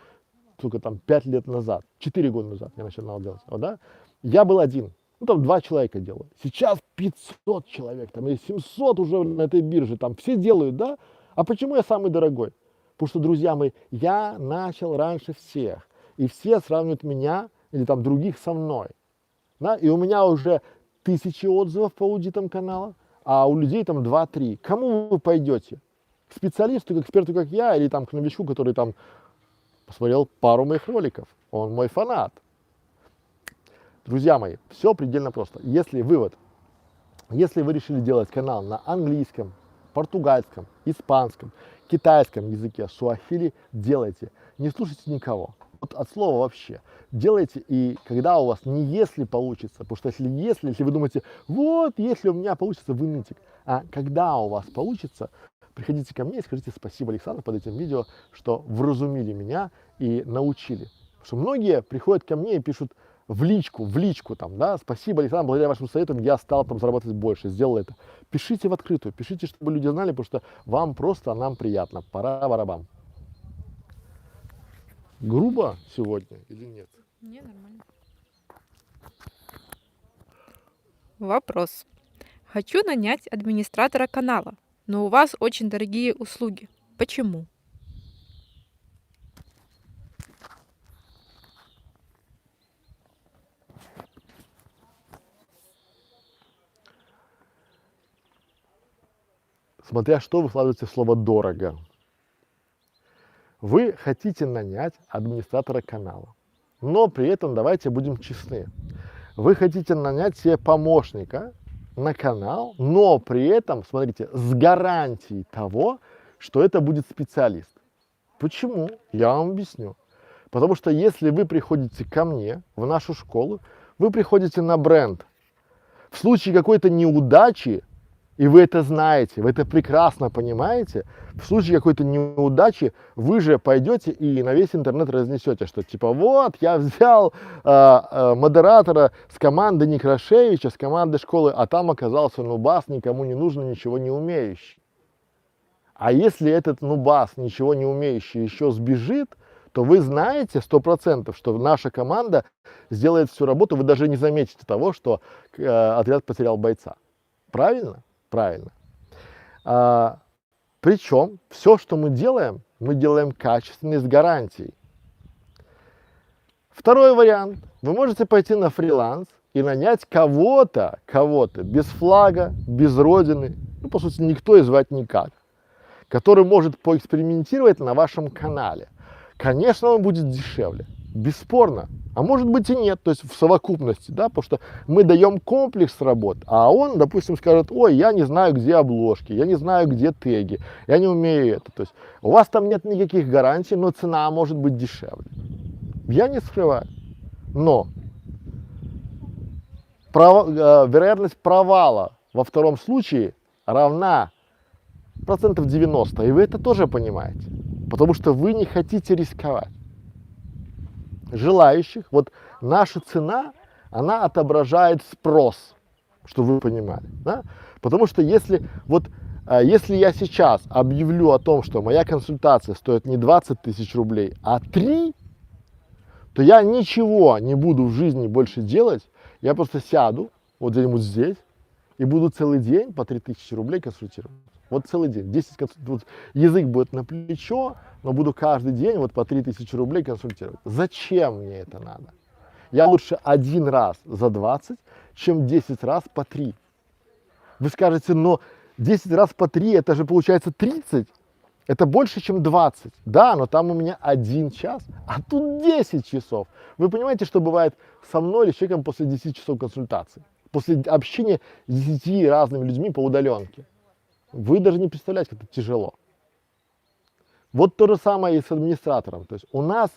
только там 5 лет назад, 4 года назад я начинал делать, да, я был один. Ну, там 2 человека делают. Сейчас 500 человек, там, или 700 уже на этой бирже, там, все делают, да? А почему я самый дорогой? Потому что, друзья мои, я начал раньше всех. И все сравнивают меня или там других со мной. Да? И у меня уже 1000 отзывов по аудитам канала, а у людей там 2-3. Кому вы пойдете? К специалисту, к эксперту, как я, или там к новичку, который там посмотрел пару моих роликов? Он мой фанат. Друзья мои, все предельно просто. Если вы решили делать канал на английском, португальском, испанском, китайском языке, суахили, делайте. Не слушайте никого. Вот от слова вообще. Делайте, и когда у вас не если получится, потому что если вы думаете, вот, если у меня получится, вы нытик. А когда у вас получится, приходите ко мне и скажите спасибо, Александр, под этим видео, что вразумили меня и научили. Потому что многие приходят ко мне и пишут в личку там, да, спасибо, Александр, благодаря вашим советам я стал там зарабатывать больше, сделал это. Пишите в открытую, пишите, чтобы люди знали, потому что вам просто, а нам приятно. Пора барабан. Грубо сегодня или нет? Не, нормально. Вопрос. Хочу нанять администратора канала, но у вас очень дорогие услуги. Почему? Смотря что вы вкладываете в слово «дорого». Вы хотите нанять администратора канала, но при этом давайте будем честны. Вы хотите нанять себе помощника на канал, но при этом, смотрите, с гарантией того, что это будет специалист. Почему? Я вам объясню. Потому что если вы приходите ко мне, в нашу школу, вы приходите на бренд. В случае какой-то неудачи, и вы это знаете, вы это прекрасно понимаете, в случае какой-то неудачи вы же пойдете и на весь интернет разнесете, что типа вот, я взял модератора с команды Некрашевича, с команды школы, а там оказался нубас, никому не нужно, ничего не умеющий. А если этот нубас, ничего не умеющий, еще сбежит, то вы знаете 100%, что наша команда сделает всю работу, вы даже не заметите того, что отряд потерял бойца. Правильно? Правильно. Причем все, что мы делаем качественно и с гарантией. Второй вариант. Вы можете пойти на фриланс и нанять кого-то без флага, без родины, ну, по сути, никто и звать никак, который может поэкспериментировать на вашем канале. Конечно, он будет дешевле, бесспорно. А может быть и нет, то есть в совокупности, да, потому что мы даем комплекс работ, а он, допустим, скажет: ой, я не знаю, где обложки, я не знаю, где теги, я не умею это. То есть у вас там нет никаких гарантий, но цена может быть дешевле. Я не скрываю. Но вероятность провала во втором случае равна 90%, и вы это тоже понимаете, потому что вы не хотите рисковать. Желающих, вот наша цена, она отображает спрос, чтобы вы понимали, да? Потому что если я сейчас объявлю о том, что моя консультация стоит не 20 тысяч рублей, а 3, то я ничего не буду в жизни больше делать, я просто сяду вот где-нибудь здесь и буду целый день по 3000 рублей консультировать. Вот целый день, 10 консультаций, язык будет на плечо, но буду каждый день вот по 3000 рублей консультировать. Зачем мне это надо? Я лучше один раз за 20, чем 10 раз по 3. Вы скажете: но 10 раз по 3, это же получается 30. Это больше, чем 20. Да, но там у меня 1 час, а тут 10 часов. Вы понимаете, что бывает со мной или с человеком после 10 часов консультации? После общения с 10 разными людьми по удаленке. Вы даже не представляете, как это тяжело. Вот то же самое и с администратором. То есть у нас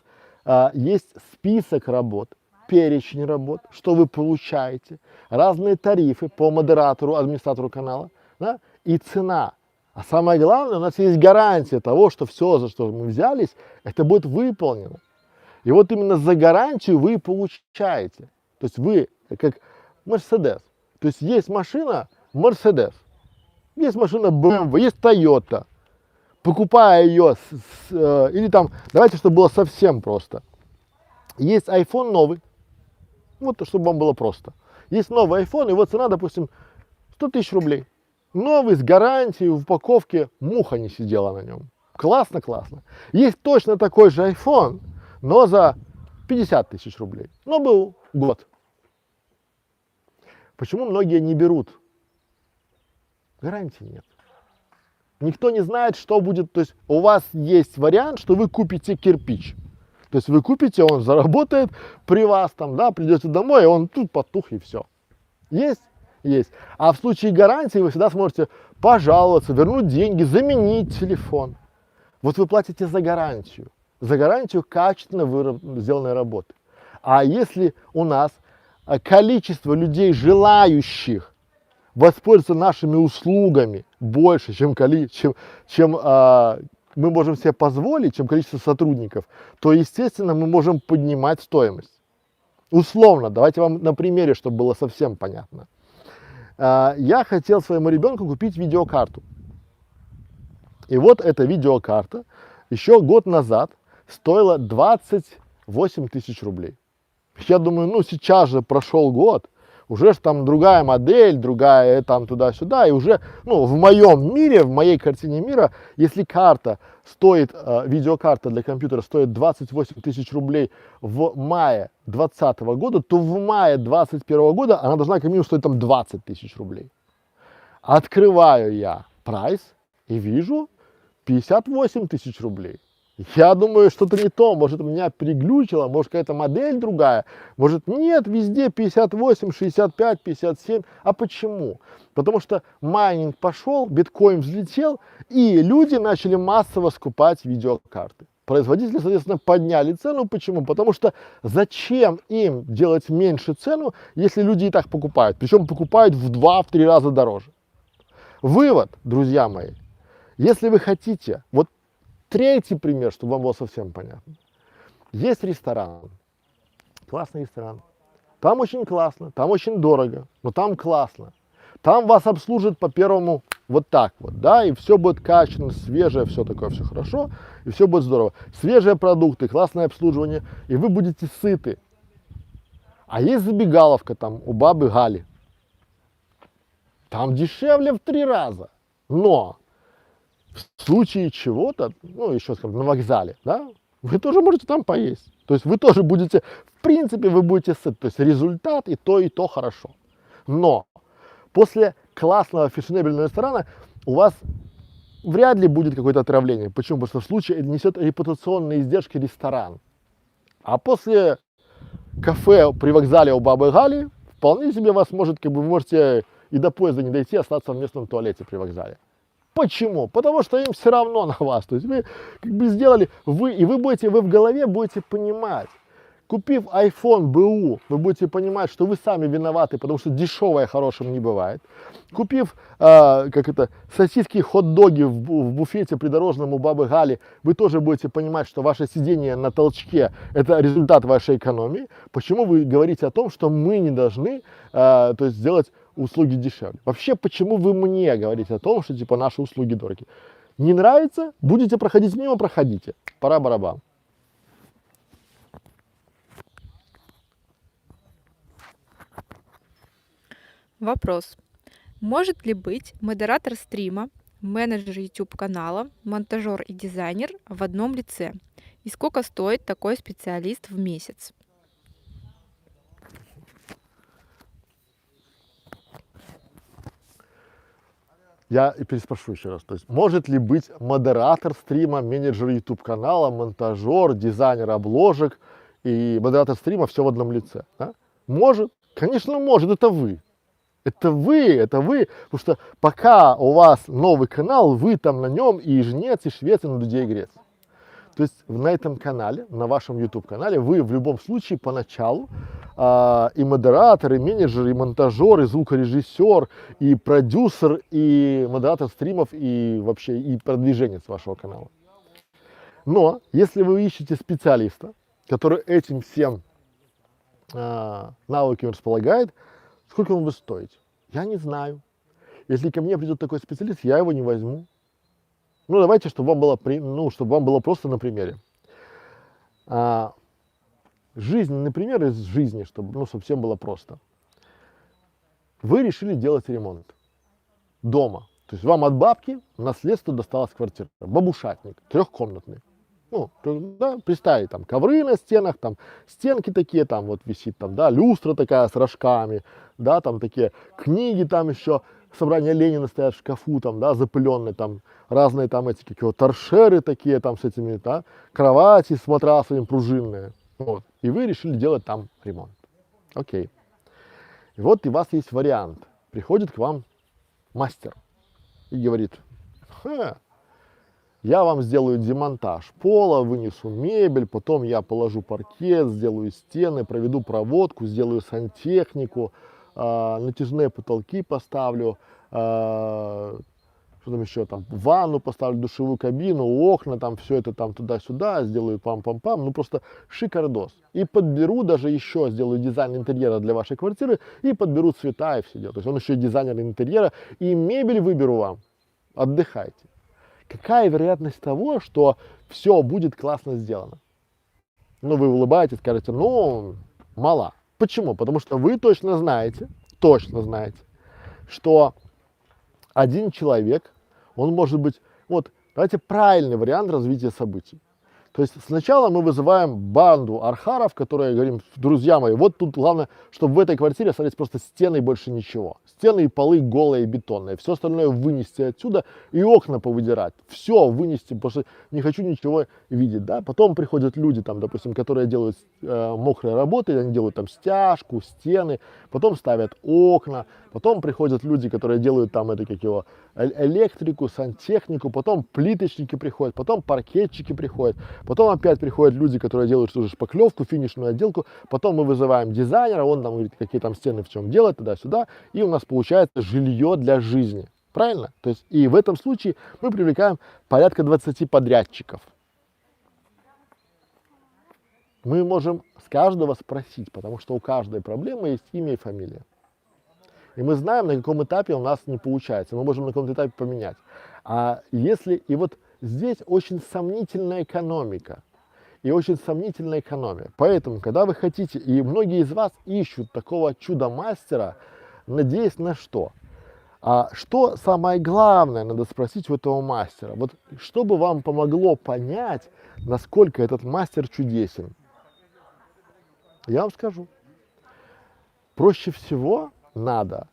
есть список работ, перечень работ, что вы получаете, разные тарифы по модератору, администратору канала, да, и цена. А самое главное, у нас есть гарантия того, что все, за что мы взялись, это будет выполнено. И вот именно за гарантию вы получаете. То есть вы как Mercedes. То есть машина Mercedes, есть машина BMW, есть Toyota. Покупая ее, или там, давайте, чтобы было совсем просто. Есть iPhone новый, вот чтобы вам было просто. Есть новый iPhone, его цена, допустим, 100 тысяч рублей. Новый, с гарантией, в упаковке, муха не сидела на нем. Классно, классно. Есть точно такой же iPhone, но за 50 тысяч рублей. Но был год. Почему многие не берут? Гарантии нет. Никто не знает, что будет. То есть у вас есть вариант, что вы купите кирпич. То есть вы купите, он заработает при вас, там, да, придете домой, и он тут потух, и все. Есть? Есть. А в случае гарантии вы всегда сможете пожаловаться, вернуть деньги, заменить телефон. Вот вы платите за гарантию качественно сделанной работы. А если у нас количество людей, желающих воспользоваться нашими услугами больше, чем мы можем себе позволить, чем количество сотрудников, то, естественно, мы можем поднимать стоимость. Условно, давайте вам на примере, чтобы было совсем понятно. Я хотел своему ребенку купить видеокарту. И вот эта видеокарта еще год назад стоила 28 тысяч рублей. Я думаю, ну сейчас же прошел год, уже ж там другая модель, другая там туда-сюда, и уже, ну, в моем мире, в моей картине мира, если карта стоит, видеокарта для компьютера стоит 28 тысяч рублей в мае 2020 года, то в мае 2021 года она должна как минимум стоить там 20 тысяч рублей. Открываю я прайс и вижу 58 тысяч рублей. Я думаю, что-то не то, может, меня приглючило, может, какая-то модель другая, может, нет, везде 58, 65, 57. А почему? Потому что майнинг пошел, биткоин взлетел, и люди начали массово скупать видеокарты. Производители, соответственно, подняли цену. Почему? Потому что зачем им делать меньше цену, если люди и так покупают? Причем покупают в 2-3 раза дороже. Вывод, друзья мои, если вы хотите, вот третий пример, чтобы вам было совсем понятно. Есть ресторан, классный ресторан. Там очень классно, там очень дорого, но там классно. Там вас обслужат по первому Вот так вот, да, и все будет качественно, свежее, все такое, все хорошо, и все будет здорово. Свежие продукты, классное обслуживание, и вы будете сыты. А есть забегаловка там у бабы Гали. Там дешевле в 3 раза. Но в случае чего-то, ну, еще скажем, на вокзале, да, вы тоже можете там поесть. То есть вы тоже будете, в принципе, вы будете сыты. То есть результат и то хорошо. Но после классного фешенебельного ресторана у вас вряд ли будет какое-то отравление. Почему? Потому что в случае несет репутационные издержки ресторан. А после кафе при вокзале у бабы Гали вполне себе вас может, как бы, вы можете и до поезда не дойти, остаться в местном туалете при вокзале. Почему? Потому что им все равно на вас. То есть вы как бы сделали, вы в голове будете понимать, купив iPhone БУ, вы будете понимать, что вы сами виноваты, потому что дешевое хорошим не бывает. Купив сосиски, хот-доги в буфете придорожном у бабы Гали, вы тоже будете понимать, что ваше сидение на толчке – это результат вашей экономии. Почему вы говорите о том, что мы не должны сделать услуги дешевле? Вообще, почему вы мне говорите о том, что типа наши услуги дороги? Не нравится? Будете проходить мимо, проходите. Пора барабан. Вопрос. Может ли быть модератор стрима, менеджер YouTube канала, монтажер и дизайнер в одном лице? И сколько стоит такой специалист в месяц? Я и переспрошу еще раз. То есть, может ли быть модератор стрима, менеджер YouTube канала, монтажер, дизайнер обложек и модератор стрима все в одном лице? Да? Может, конечно, может, это вы. Это вы, потому что пока у вас новый канал, вы там на нем и жнец, и швец, и на дуде и грец. То есть на этом канале, на вашем YouTube канале, вы в любом случае поначалу и модератор, и менеджер, и монтажер, и звукорежиссер, и продюсер, и модератор стримов, и вообще и продвиженец вашего канала. Но если вы ищете специалиста, который этим всем навыками располагает, сколько он будет стоить? Я не знаю. Если ко мне придет такой специалист, я его не возьму. Ну, давайте, чтобы вам было просто на примере. Жизненный пример из жизни, чтобы всем было просто. Вы решили делать ремонт дома. То есть вам от бабки в наследство досталась квартира. Бабушатник, трехкомнатный. Ну, да, представить, там ковры на стенах, там стенки такие, там вот висит, там, да, люстра такая с рожками, да, там такие книги, там еще собрания Ленина стоят в шкафу, там, да, запыленные, там разные там эти какие-то торшеры такие, там с этими, да, кровати с матрасами пружинные. Вот. И вы решили делать там ремонт. Окей. И вот у вас есть вариант. Приходит к вам мастер и говорит: я вам сделаю демонтаж пола, вынесу мебель, потом я положу паркет, сделаю стены, проведу проводку, сделаю сантехнику, натяжные потолки поставлю, что там еще, там, ванну поставлю, душевую кабину, окна, там, все это там туда-сюда, сделаю пам-пам-пам, ну просто шикардос. И подберу даже еще, сделаю дизайн интерьера для вашей квартиры, и подберу цвета и все дела. То есть он еще и дизайнер интерьера, и мебель выберу вам. Отдыхайте. Какая вероятность того, что все будет классно сделано? Ну, вы улыбаетесь, скажете, ну, мала. Почему? Потому что вы точно знаете, что один человек, он может быть, вот, давайте правильный вариант развития событий. То есть сначала мы вызываем банду архаров, которые говорим: друзья мои, вот тут главное, чтобы в этой квартире остались просто стены и больше ничего. Стены и полы голые, бетонные. Все остальное вынести отсюда и окна повыдирать. Все вынести, потому что не хочу ничего видеть. Да? Потом приходят люди, там, допустим, которые делают мокрые работы, они делают там стяжку, стены, потом ставят окна. Потом приходят люди, которые делают там электрику, сантехнику, потом плиточники приходят, потом паркетчики приходят, потом опять приходят люди, которые делают тоже шпаклевку, финишную отделку, потом мы вызываем дизайнера, он нам говорит, какие там стены в чем делать, туда-сюда, и у нас получается жилье для жизни. Правильно? То есть и в этом случае мы привлекаем порядка 20 подрядчиков. Мы можем с каждого спросить, потому что у каждой проблемы есть имя и фамилия. И мы знаем, на каком этапе у нас не получается. Мы можем на каком-то этапе поменять. А если, и вот здесь очень сомнительная экономика. И очень сомнительная экономия. Поэтому, когда вы хотите, и многие из вас ищут такого чудо-мастера, надеясь на что? А что самое главное надо спросить у этого мастера? Вот что бы вам помогло понять, насколько этот мастер чудесен? Я вам скажу. Проще всего надо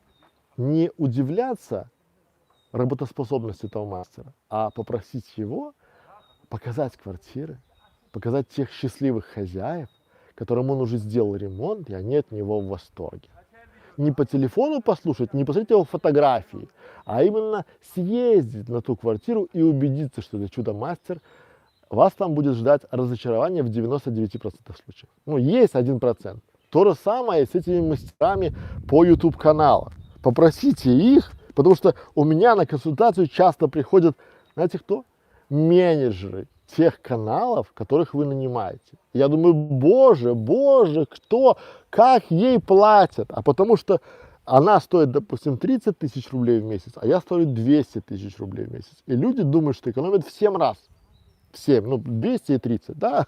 не удивляться работоспособности этого мастера, а попросить его показать квартиры, показать тех счастливых хозяев, которым он уже сделал ремонт, и они от него в восторге. Не по телефону послушать, не посмотреть его фотографии, а именно съездить на ту квартиру и убедиться, что это чудо-мастер. Вас там будет ждать разочарование в 99% случаев. Ну, есть 1%. То же самое с этими мастерами по YouTube-каналу. Попросите их, потому что у меня на консультацию часто приходят, знаете кто? Менеджеры тех каналов, которых вы нанимаете. Я думаю, боже, кто, как ей платят? А потому что она стоит, допустим, 30 тысяч рублей в месяц, а я стою 200 тысяч рублей в месяц. И люди думают, что экономят в 7 раз. В 7, ну 230, да?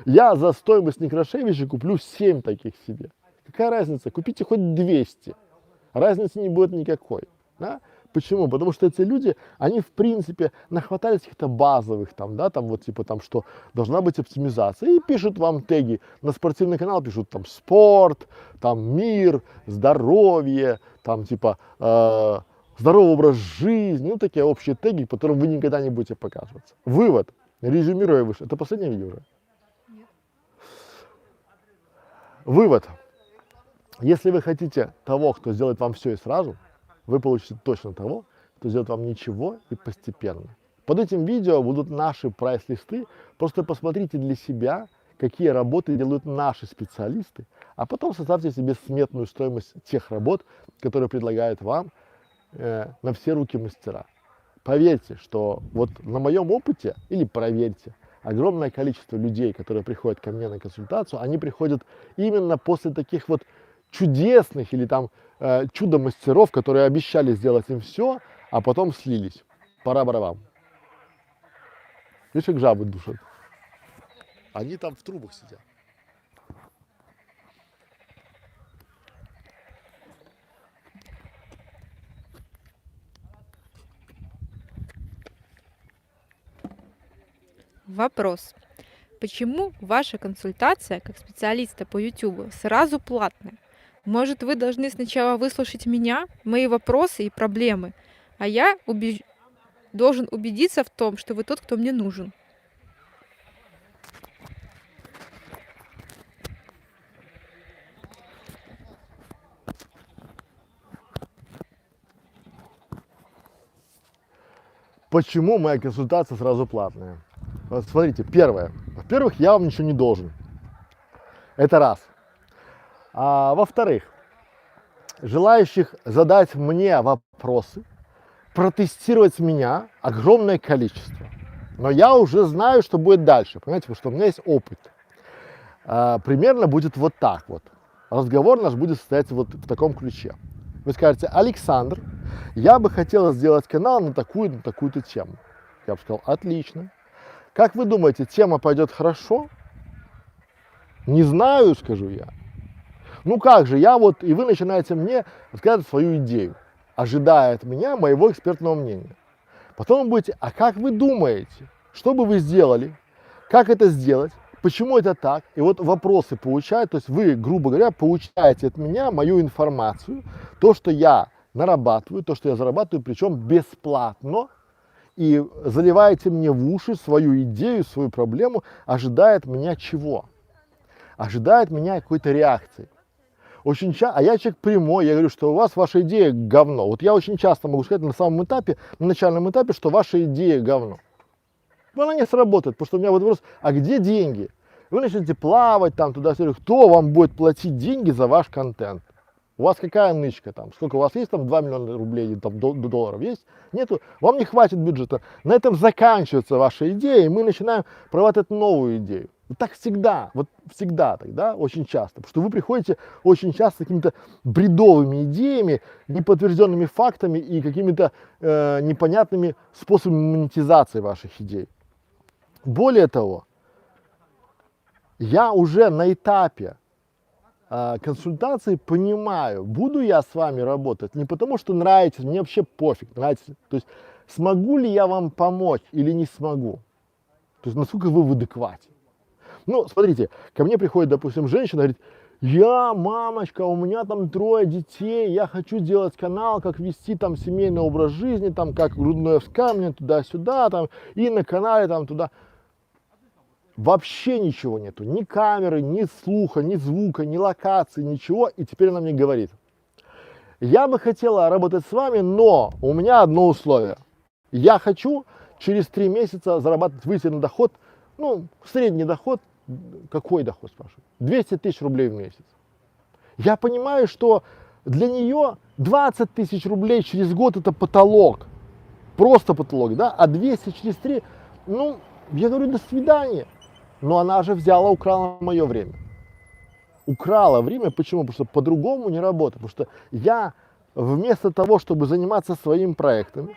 Я за стоимость Некрашевича куплю 7 таких себе. Какая разница? Купите хоть 200. Разницы не будет никакой. Да? Почему? Потому что эти люди, они в принципе нахватались каких-то базовых там, да, там вот типа там, что должна быть оптимизация. И пишут вам теги. На спортивный канал пишут там спорт, там мир, здоровье, там типа здоровый образ жизни. Ну такие общие теги, к которым вы никогда не будете показываться. Вывод. Резюмируя выше. Это последнее видео уже? Нет. Вывод. Если вы хотите того, кто сделает вам все и сразу, вы получите точно того, кто сделает вам ничего и постепенно. Под этим видео будут наши прайс-листы. Просто посмотрите для себя, какие работы делают наши специалисты, а потом составьте себе сметную стоимость тех работ, которые предлагают вам на все руки мастера. Поверьте, что вот на моем опыте, или проверьте, огромное количество людей, которые приходят ко мне на консультацию, они приходят именно после таких вот чудесных или там чудо-мастеров, которые обещали сделать им все, а потом слились. Пора барабан. Видишь, как жабы душат? Они там в трубах сидят. Вопрос. Почему ваша консультация как специалиста по YouTube сразу платная? Может, вы должны сначала выслушать меня, мои вопросы и проблемы, а я должен убедиться в том, что вы тот, кто мне нужен. Почему моя консультация сразу платная? Вот смотрите, первое. Во-первых, я вам ничего не должен. Это раз. А во-вторых, желающих задать мне вопросы, протестировать меня огромное количество. Но я уже знаю, что будет дальше, понимаете, потому что у меня есть опыт. Примерно будет вот так вот. Разговор наш будет состоять вот в таком ключе. Вы скажете: Александр, я бы хотел сделать канал на такую-то тему. Я бы сказал: отлично. Как вы думаете, тема пойдет хорошо? Не знаю, скажу я. Ну как же, я вот, и вы начинаете мне рассказывать свою идею, ожидая от меня моего экспертного мнения. Потом вы будете: а как вы думаете, что бы вы сделали, как это сделать, почему это так? И вот вопросы получают, то есть вы, грубо говоря, получаете от меня мою информацию, то, что я нарабатываю, то, что я зарабатываю, причем бесплатно, и заливаете мне в уши свою идею, свою проблему, ожидая от меня чего? Ожидает меня какой-то реакции. Очень часто, а я человек прямой, я говорю, что у вас ваша идея говно. Вот я очень часто могу сказать на самом этапе, на начальном этапе, что ваша идея говно. Но она не сработает, потому что у меня вот вопрос: а где деньги? Вы начнете плавать там туда-сюда, кто вам будет платить деньги за ваш контент? У вас какая нычка там? Сколько у вас есть там 2 миллиона рублей или там долларов есть? Нету? Вам не хватит бюджета. На этом заканчивается ваша идея, и мы начинаем прорабатывать новую идею. Вот так всегда, вот всегда тогда, очень часто. Потому что вы приходите очень часто с какими-то бредовыми идеями, неподтвержденными фактами и какими-то непонятными способами монетизации ваших идей. Более того, я уже на этапе консультации понимаю, буду я с вами работать не потому, что нравится, мне вообще пофиг, нравится. То есть смогу ли я вам помочь или не смогу. То есть насколько вы в адеквате. Ну, смотрите, ко мне приходит, допустим, женщина, говорит, я, мамочка, у меня там 3 детей, я хочу делать канал, как вести там семейный образ жизни, там, как грудное вскармливание, туда-сюда, там, и на канале там туда. Вообще ничего нету, ни камеры, ни слуха, ни звука, ни локации, ничего. И теперь она мне говорит, я бы хотела работать с вами, но у меня одно условие. Я хочу через 3 месяца зарабатывать, выйти на доход, ну, средний доход, какой доход, спрашиваю? 200 тысяч рублей в месяц. Я понимаю, что для нее 20 тысяч рублей через год это потолок. Просто потолок, да? А 200 через 3, ну, я говорю, до свидания. Но она же взяла, украла мое время. Украла время, почему? Потому что по-другому не работает. Потому что я вместо того, чтобы заниматься своими проектами,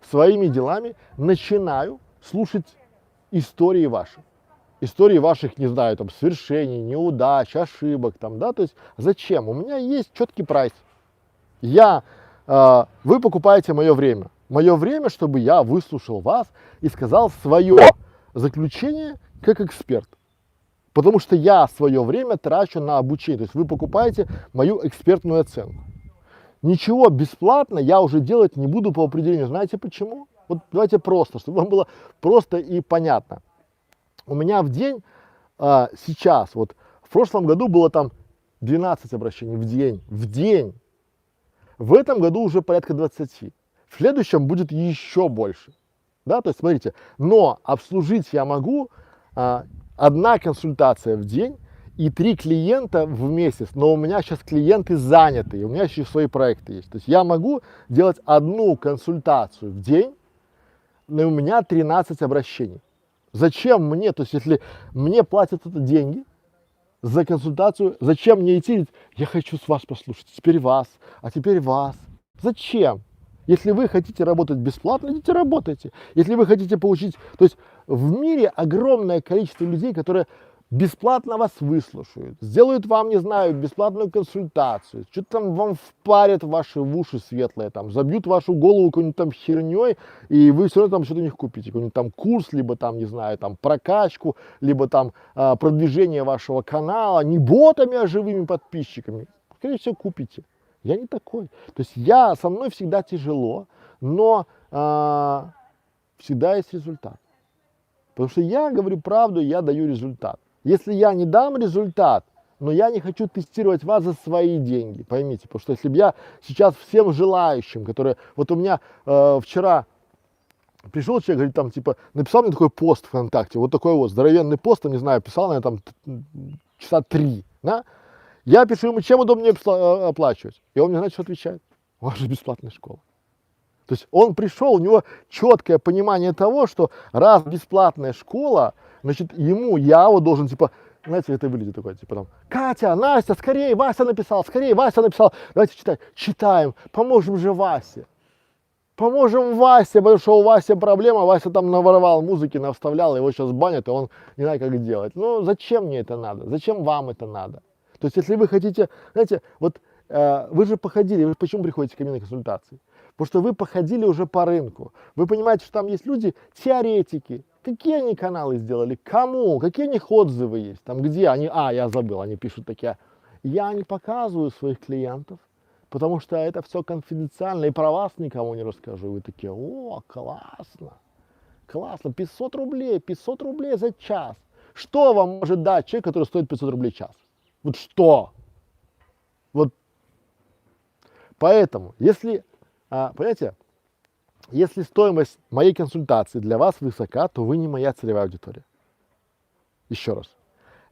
своими делами, начинаю слушать истории ваши. Истории ваших, не знаю, там, свершений, неудач, ошибок, там, да, то есть зачем? У меня есть четкий прайс. Вы покупаете мое время, чтобы я выслушал вас и сказал свое заключение как эксперт. Потому что я свое время трачу на обучение, то есть вы покупаете мою экспертную оценку. Ничего бесплатно я уже делать не буду по определению. Знаете почему? Вот давайте просто, чтобы вам было просто и понятно. У меня в день сейчас, вот в прошлом году было там 12 обращений в день. В этом году уже порядка 20. В следующем будет еще больше. Да, то есть смотрите, но обслужить я могу 1 консультация в день и 3 клиента в месяц, но у меня сейчас клиенты заняты, и у меня еще свои проекты есть. То есть я могу делать 1 консультацию в день, но у меня 13 обращений. Зачем мне, то есть если мне платят это деньги за консультацию, зачем мне идти, говорить, я хочу с вас послушать, теперь вас, а теперь вас. Зачем? Если вы хотите работать бесплатно, идите работайте. Если вы хотите получить, то есть в мире огромное количество людей, которые бесплатно вас выслушают, сделают вам, не знаю, бесплатную консультацию, что-то там вам впарят ваши в уши светлые, там, забьют вашу голову какой-нибудь там херней, и вы все равно там что-то у них купите, какой-нибудь там курс, либо там, не знаю, там прокачку, либо там продвижение вашего канала, не ботами, а живыми подписчиками. Скорее всего, купите. Я не такой. То есть со мной всегда тяжело, но всегда есть результат. Потому что я говорю правду, я даю результат. Если я не дам результат, но я не хочу тестировать вас за свои деньги, поймите. Потому что если бы я сейчас всем желающим, которые... Вот у меня вчера пришел человек, говорит, там, типа, написал мне такой пост ВКонтакте, вот такой вот здоровенный пост, там, не знаю, писал, наверное, там часа 3, да? Я пишу ему, чем удобнее оплачивать. И он мне, знаете, что отвечает? У вас же бесплатная школа. То есть он пришел, у него четкое понимание того, что раз бесплатная школа, значит, я вот должен, типа, знаете, это выглядит такое, типа там, Катя, Настя, скорее, Вася написал, давайте читать. Читаем, поможем же Васе. Поможем Васе, потому что у Васи проблема, Вася там наворовал музыки, навставлял, его сейчас банят, и он не знает, как делать. Ну, зачем мне это надо? Зачем вам это надо? То есть, если вы хотите, знаете, вот вы же походили, вы почему приходите ко мне на консультации? Потому что вы походили уже по рынку. Вы понимаете, что там есть люди, теоретики. Какие они каналы сделали? Кому? Какие у них отзывы есть? Там где они? Я забыл, они пишут такие. Я не показываю своих клиентов, потому что это все конфиденциально, и про вас никому не расскажу. Вы такие, о, классно, классно, 500 рублей за час. Что вам может дать человек, который стоит 500 рублей в час? Вот что? Вот. Поэтому, если, понимаете, если стоимость моей консультации для вас высока, то вы не моя целевая аудитория. Еще раз.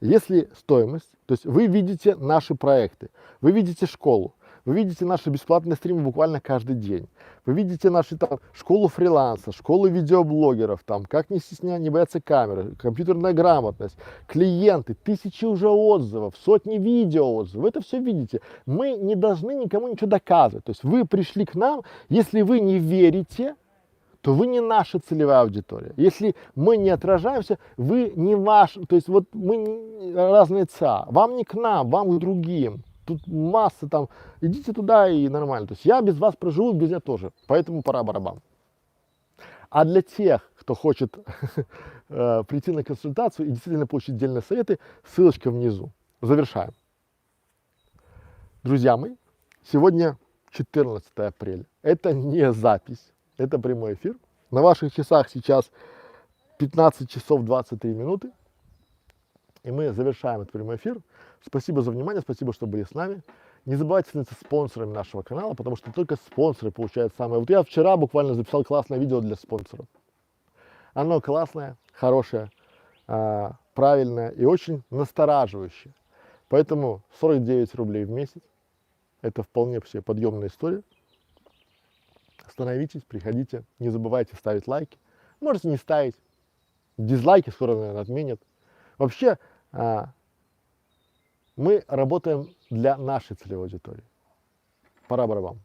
Если стоимость, то есть вы видите наши проекты, вы видите школу, Вы видите наши бесплатные стримы буквально каждый день. Вы видите нашу там школу фриланса, школу видеоблогеров, там, как не бояться камеры, компьютерная грамотность, клиенты, тысячи уже отзывов, сотни видео отзывов. Вы это все видите. Мы не должны никому ничего доказывать. То есть вы пришли к нам, если вы не верите, то вы не наша целевая аудитория. Если мы не отражаемся, вы не ваш, то есть вот мы разные ЦА. Вам не к нам, вам к другим. Тут масса там, идите туда и нормально. То есть я без вас проживу, без меня тоже. Поэтому пора барабан. А для тех, кто хочет прийти на консультацию и действительно получить отдельные советы, ссылочка внизу. Завершаем. Друзья мои, сегодня 14 апреля. Это не запись. Это прямой эфир. На ваших часах сейчас 15 часов 23 минуты. И мы завершаем этот прямой эфир. Спасибо за внимание, спасибо, что были с нами. Не забывайте становиться спонсорами нашего канала, потому что только спонсоры получают самое. Вот я вчера буквально записал классное видео для спонсоров. Оно классное, хорошее, правильное и очень настораживающее. Поэтому 49 рублей в месяц. Это вполне все подъемная история. Становитесь, приходите, не забывайте ставить лайки. Можете не ставить, дизлайки скоро, наверное, отменят. Вообще, мы работаем для нашей целевой аудитории. Пора барабан.